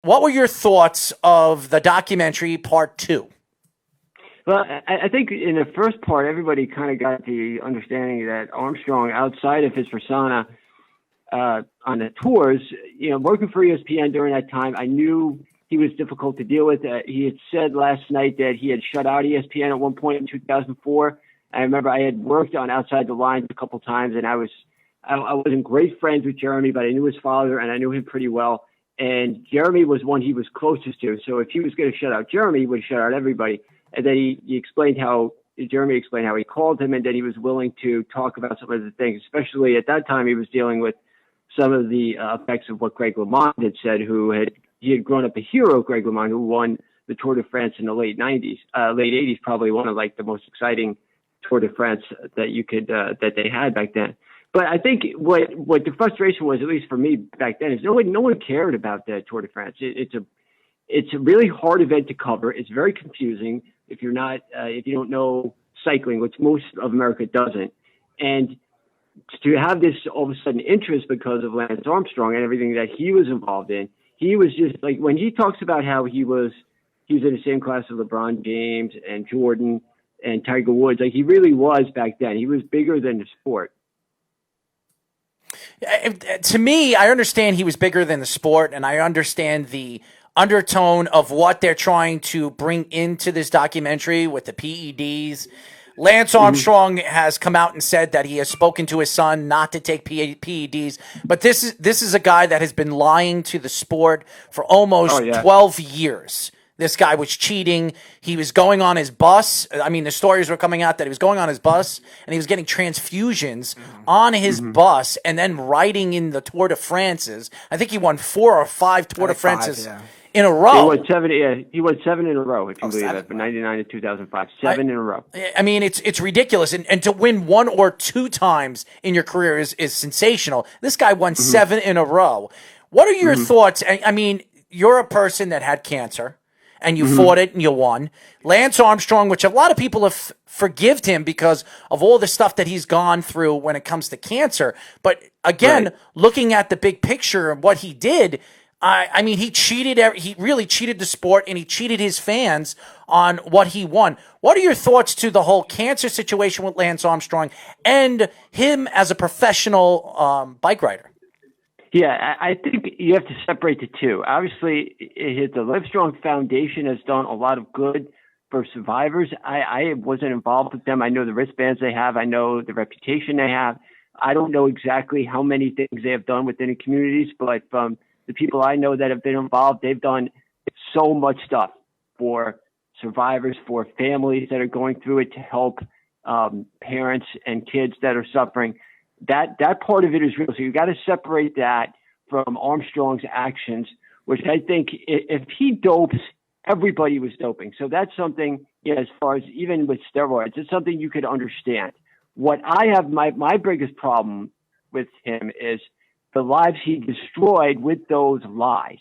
What were your thoughts of the documentary part two? Well, I think in the first part, everybody kind of got the understanding that Armstrong, outside of his persona on the tours, working for ESPN during that time, I knew he was difficult to deal with. He had said last night that he had shut out ESPN at one point in 2004. I remember I had worked on Outside the Lines a couple times, and I wasn't great friends with Jeremy, but I knew his father and I knew him pretty well. And Jeremy was one he was closest to. So if he was going to shut out Jeremy, he would shut out everybody. And then Jeremy explained how he called him and that he was willing to talk about some of the things, especially at that time he was dealing with some of the effects of what Greg LeMond had said, he had grown up a hero, Greg LeMond, who won the Tour de France in the late 80s, probably one of like the most exciting Tour de France that they had back then. But I think what the frustration was, at least for me back then, is no one cared about the Tour de France. It's a really hard event to cover. It's very confusing if you don't know cycling, which most of America doesn't. And to have this all of a sudden interest because of Lance Armstrong and everything that he was involved in, he was just like, when he talks about how he was in the same class as LeBron James and Jordan and Tiger Woods, like he really was back then. He was bigger than the sport. To me, I understand he was bigger than the sport, and I understand the undertone of what they're trying to bring into this documentary with the PEDs. Lance Armstrong has come out and said that he has spoken to his son not to take PEDs, but this is a guy that has been lying to the sport for almost 12 years. This guy was cheating. He was going on his bus. I mean, the stories were coming out that he was going on his bus and he was getting transfusions on his bus and then riding in the Tour de France's. I think he won 4 or 5 Tour de France's in a row. He won 7 in a row, if you believe it, from 99 to 2005. 7 in a row. I mean, it's ridiculous. And to win 1 or 2 times in your career is sensational. This guy won 7 in a row. What are your thoughts? I mean, you're a person that had cancer. And you fought it and you won. Lance Armstrong, which a lot of people have forgived him because of all the stuff that he's gone through when it comes to cancer. But again, looking at the big picture of what he did, I mean, he really cheated the sport and he cheated his fans on what he won. What are your thoughts to the whole cancer situation with Lance Armstrong and him as a professional bike rider? Yeah, I think you have to separate the two. Obviously, the Livestrong Foundation has done a lot of good for survivors. I wasn't involved with them. I know the wristbands they have. I know the reputation they have. I don't know exactly how many things they have done within the communities, but from the people I know that have been involved, they've done so much stuff for survivors, for families that are going through it, to help parents and kids that are suffering. That part of it is real. So you got to separate that from Armstrong's actions, which I think if he dopes, everybody was doping. So that's something, as far as even with steroids, it's something you could understand. What I have, my biggest problem with him is the lives he destroyed with those lies,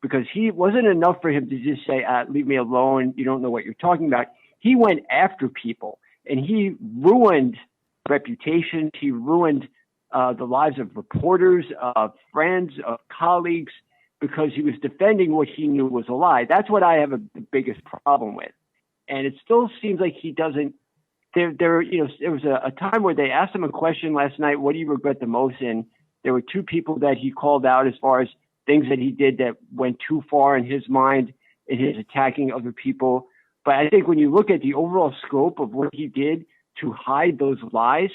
because he wasn't enough for him to just say, leave me alone. You don't know what you're talking about. He went after people and he ruined reputations. He ruined the lives of reporters, of friends, of colleagues, because he was defending what he knew was a lie. That's what I have the biggest problem with. And it still seems like he doesn't. There was a time where they asked him a question last night, what do you regret the most? And there were 2 people that he called out as far as things that he did that went too far in his mind in his attacking other people. But I think when you look at the overall scope of what he did to hide those lies,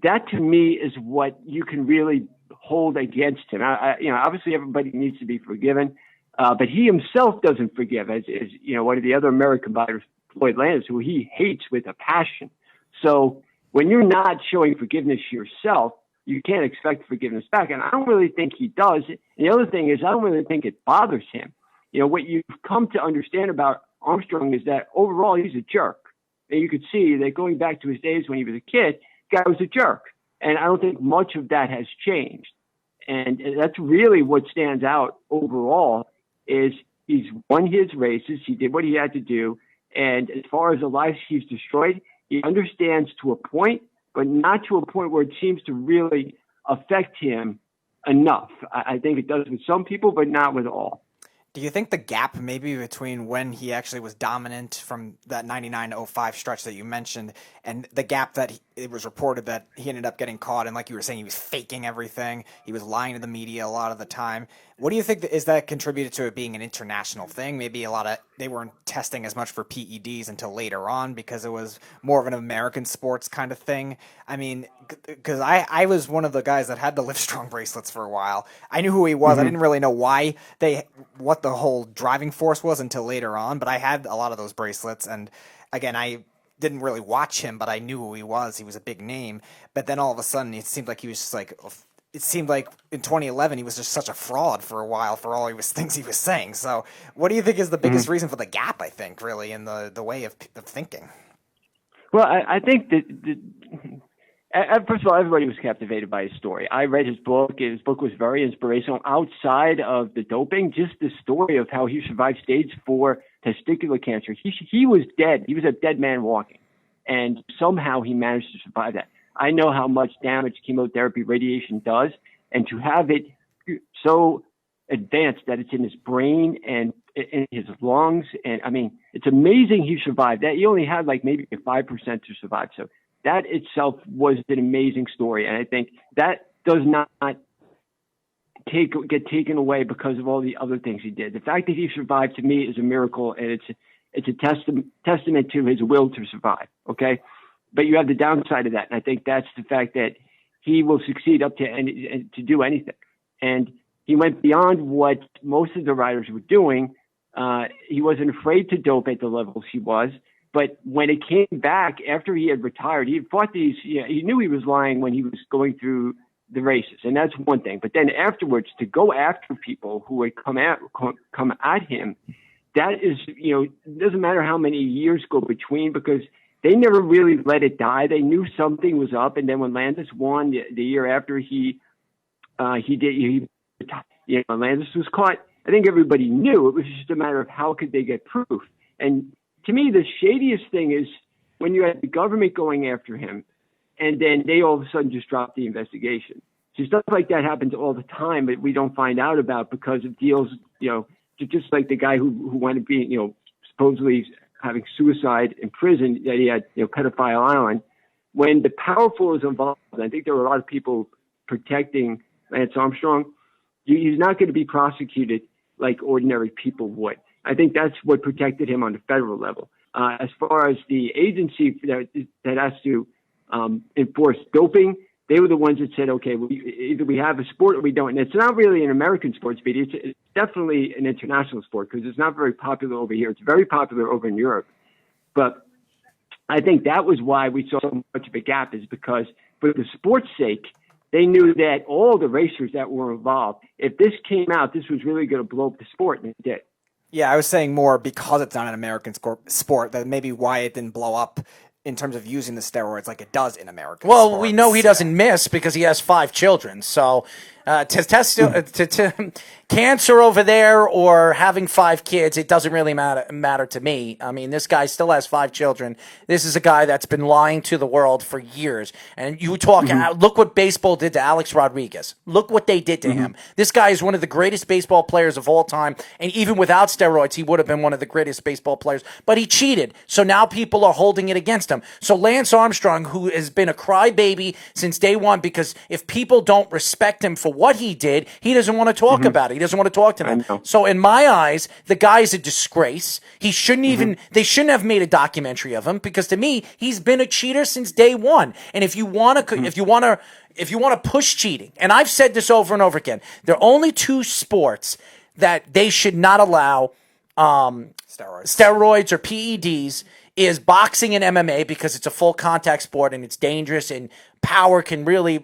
that to me is what you can really hold against him. Obviously everybody needs to be forgiven, but he himself doesn't forgive, as one of the other American fighters, Floyd Landis, who he hates with a passion. So when you're not showing forgiveness yourself, you can't expect forgiveness back. And I don't really think he does. And the other thing is, I don't really think it bothers him. What you've come to understand about Armstrong is that overall he's a jerk. And you could see that going back to his days when he was a kid, the guy was a jerk. And I don't think much of that has changed. And that's really what stands out overall, is he's won his races. He did what he had to do. And as far as the lives he's destroyed, he understands to a point, but not to a point where it seems to really affect him enough. I think it does with some people, but not with all. Do you think the gap maybe between when he actually was dominant from that 99-05 stretch that you mentioned and the gap that it was reported that he ended up getting caught, and like you were saying, he was faking everything, he was lying to the media a lot of the time. What do you think is that contributed to it being an international thing? Maybe they weren't testing as much for PEDs until later on because it was more of an American sports kind of thing. I mean, because I was one of the guys that had the Livestrong bracelets for a while. I knew who he was. I didn't really know what the whole driving force was until later on, but I had a lot of those bracelets. And again, I didn't really watch him, but I knew who he was. He was a big name. But then all of a sudden, it seemed like he was just like, it seemed like in 2011 he was just such a fraud for a while for all things he was saying. So what do you think is the biggest reason for the gap, I think, really, in the way of thinking? Well, I think that first of all, everybody was captivated by his story. I read his book. His book was very inspirational. Outside of the doping, just the story of how he survived stage 4 testicular cancer. He was dead. He was a dead man walking. And somehow he managed to survive that. I know how much damage chemotherapy, radiation does. And to have it so advanced that it's in his brain and in his lungs. And I mean, it's amazing he survived that. He only had like maybe 5% to survive. So that itself was an amazing story. And I think that does not get taken away because of all the other things he did. The fact that he survived, to me, is a miracle, and it's a testament to his will to survive. Okay. But you have the downside of that. And I think that's the fact that he will succeed up to do anything. And he went beyond what most of the riders were doing. He wasn't afraid to dope at the levels he was. But when it came back after he had retired, he fought these. He knew he was lying when he was going through the races, and that's one thing. But then afterwards, to go after people who had come at him, that is, it doesn't matter how many years go between, because they never really let it die. They knew something was up, and then when Landis won the year after when Landis was caught, I think everybody knew. It was just a matter of how could they get proof. And to me, the shadiest thing is when you had the government going after him, and then they all of a sudden just dropped the investigation. So stuff like that happens all the time, but we don't find out about because of deals, just like the guy who wound up being, supposedly having suicide in prison that he had, pedophile island. When the powerful is involved, I think there were a lot of people protecting Lance Armstrong. He's not going to be prosecuted like ordinary people would. I think that's what protected him on the federal level. As far as the agency that has to enforce doping, they were the ones that said, okay, either we have a sport or we don't. And it's not really an American sport, Speedy. It's definitely an international sport because it's not very popular over here. It's very popular over in Europe. But I think that was why we saw so much of a gap, is because for the sport's sake, they knew that all the racers that were involved, if this came out, this was really going to blow up the sport, and it did. Yeah, I was saying more because it's not an American sport, that maybe why it didn't blow up in terms of using the steroids like it does in American sports. We know he doesn't miss because he has 5 children. So cancer over there or having 5 kids, it doesn't really matter to me. I mean, this guy still has 5 children. This is a guy that's been lying to the world for years. And you talk, look what baseball did to Alex Rodriguez. Look what they did to him. This guy is one of the greatest baseball players of all time. And even without steroids, he would have been one of the greatest baseball players. But he cheated. So now people are holding it against him. So Lance Armstrong, who has been a crybaby since day one, because if people don't respect him for what he did, he doesn't want to talk about it. He doesn't want to talk to them. So in my eyes, the guy is a disgrace. He shouldn't even, they shouldn't have made a documentary of him, because to me, he's been a cheater since day one. And if you want to, if you want to push cheating, and I've said this over and over again, there are only 2 sports that they should not allow steroids or PEDs, is boxing and MMA, because it's a full contact sport and it's dangerous and power can really,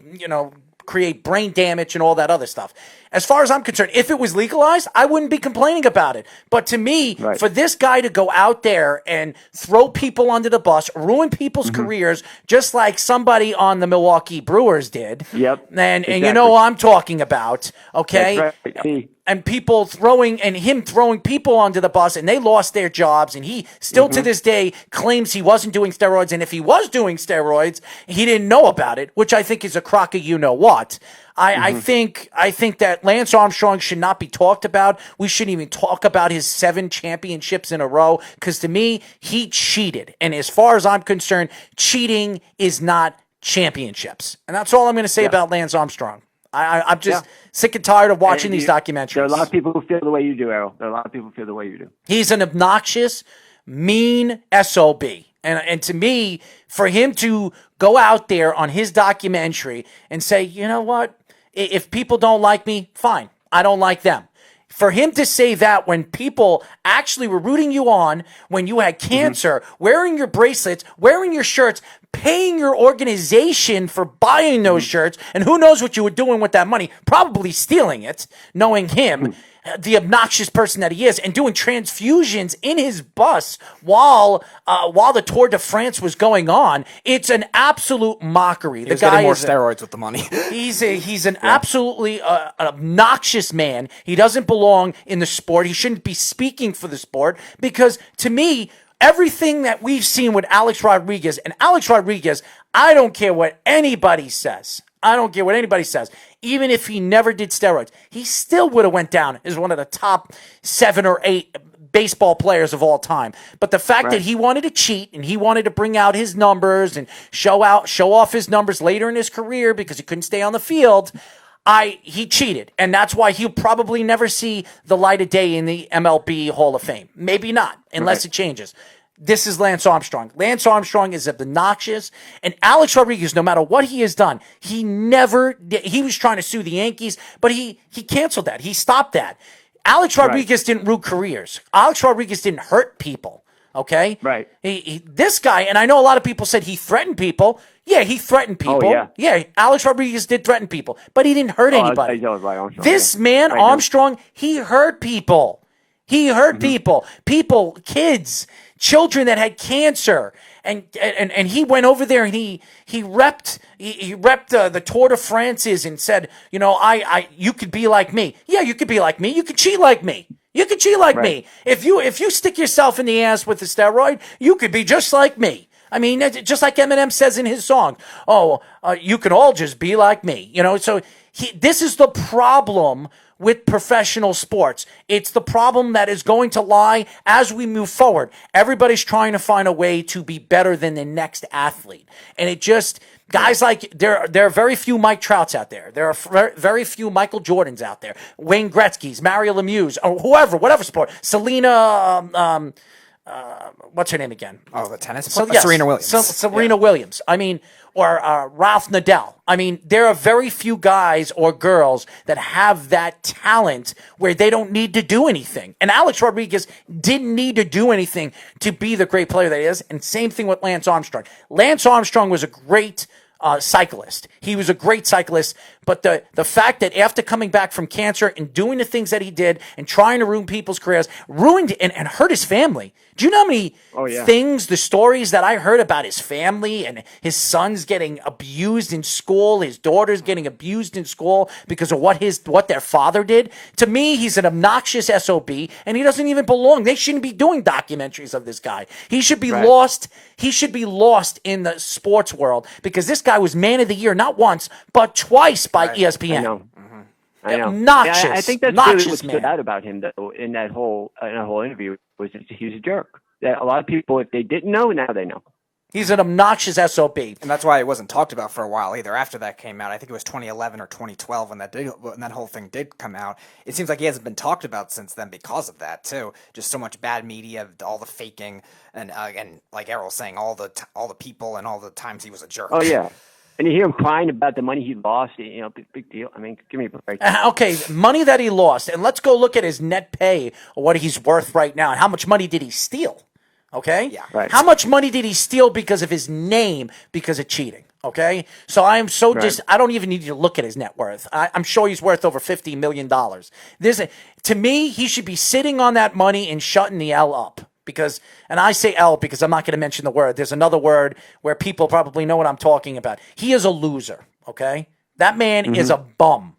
create brain damage and all that other stuff. As far as I'm concerned, if it was legalized, I wouldn't be complaining about it. But to me, for this guy to go out there and throw people under the bus, ruin people's careers, just like somebody on the Milwaukee Brewers did. Yep. And you know what I'm talking about, okay? That's right. and him throwing people under the bus, and they lost their jobs, and he still to this day claims he wasn't doing steroids, and if he was doing steroids, he didn't know about it, which I think is a crock of you-know-what. I think that Lance Armstrong should not be talked about. We shouldn't even talk about his 7 championships in a row, because to me, he cheated. And as far as I'm concerned, cheating is not championships. And that's all I'm going to say about Lance Armstrong. I'm just sick and tired of watching these documentaries. There are a lot of people who feel the way you do, Errol. There are a lot of people who feel the way you do. He's an obnoxious, mean SOB. And to me, for him to go out there on his documentary and say, you know what? If people don't like me, fine. I don't like them. For him to say that when people actually were rooting you on, when you had cancer, wearing your bracelets, wearing your shirts, paying your organization for buying those shirts, and who knows what you were doing with that money, probably stealing it, knowing him, the obnoxious person that he is, and doing transfusions in his bus while the Tour de France was going on. It's an absolute mockery. He was getting more steroids with the money. He's an absolutely an obnoxious man. He doesn't belong in the sport. He shouldn't be speaking for the sport, because to me, everything that we've seen with Alex Rodriguez, I don't care what anybody says. Even if he never did steroids, he still would have went down as one of the top 7 or 8 baseball players of all time. But the fact that he wanted to cheat and he wanted to bring out his numbers and show off his numbers later in his career because he couldn't stay on the field, he cheated. And that's why he'll probably never see the light of day in the MLB Hall of Fame. Maybe not, unless it changes. This is Lance Armstrong. Lance Armstrong is obnoxious. And Alex Rodriguez, no matter what he has done, he never did. He was trying to sue the Yankees, but he canceled that. He stopped that. Alex Rodriguez didn't ruin careers. Alex Rodriguez didn't hurt people. Okay? Right. This guy, and I know a lot of people said he threatened people. Yeah, he threatened people. Oh, yeah. Alex Rodriguez did threaten people, but he didn't hurt anybody. This man, Armstrong, he hurt people. He hurt people, kids, children that had cancer, and he went over there and he repped the Tour de France's and said, you know, you could be like me. Yeah, you could be like me. You could cheat like me. Me. If you stick yourself in the ass with the steroid, you could be just like me. I mean, just like Eminem says in his song, you can all just be like me. You know, so this is the problem with professional sports. It's the problem that is going to lie as we move forward. Everybody's trying to find a way to be better than the next athlete. And it just, guys like, there are very few Mike Trouts out there. There are very few Michael Jordans out there. Wayne Gretzky's, Mario Lemieux, or whoever, whatever sport. Selena, what's her name again? Oh, the tennis player? Serena Williams. Serena Williams. I mean, or Ralph Nadal. I mean, there are very few guys or girls that have that talent where they don't need to do anything. And Alex Rodriguez didn't need to do anything to be the great player that he is. And same thing with Lance Armstrong. Lance Armstrong was a great cyclist. He was a great cyclist, but the fact that after coming back from cancer and doing the things that he did and trying to ruin people's careers, ruined and hurt his family. Do you know how many things, the stories that I heard about his family and his sons getting abused in school, his daughters getting abused in school because of what their father did? To me, he's an obnoxious SOB, and he doesn't even belong. They shouldn't be doing documentaries of this guy. He should be lost. He should be lost in the sports world, because this guy was Man of the Year not once but twice by ESPN. I know. I know. Obnoxious. I think that's really what stood out about him, though, in that whole interview, was that he was a jerk. That a lot of people, if they didn't know, now they know. He's an obnoxious SOB. And that's why it wasn't talked about for a while either. After that came out, I think it was 2011 or 2012 when that whole thing did come out. It seems like he hasn't been talked about since then because of that too. Just so much bad media, all the faking, and like Errol's saying, all the people and all the times he was a jerk. Oh yeah. And you hear him crying about the money he lost. You know, big deal. I mean, give me a break. Okay, money that he lost, and let's go look at his net pay, or what he's worth right now, and how much money did he steal? Okay? Yeah. Right. How much money did he steal because of his name, because of cheating? Okay? So I am so I don't even need to look at his net worth. I'm sure he's worth over $50 million. To me, he should be sitting on that money and shutting the L up. And I say L because I'm not going to mention the word. There's another word where people probably know what I'm talking about. He is a loser, okay? That man is a bum.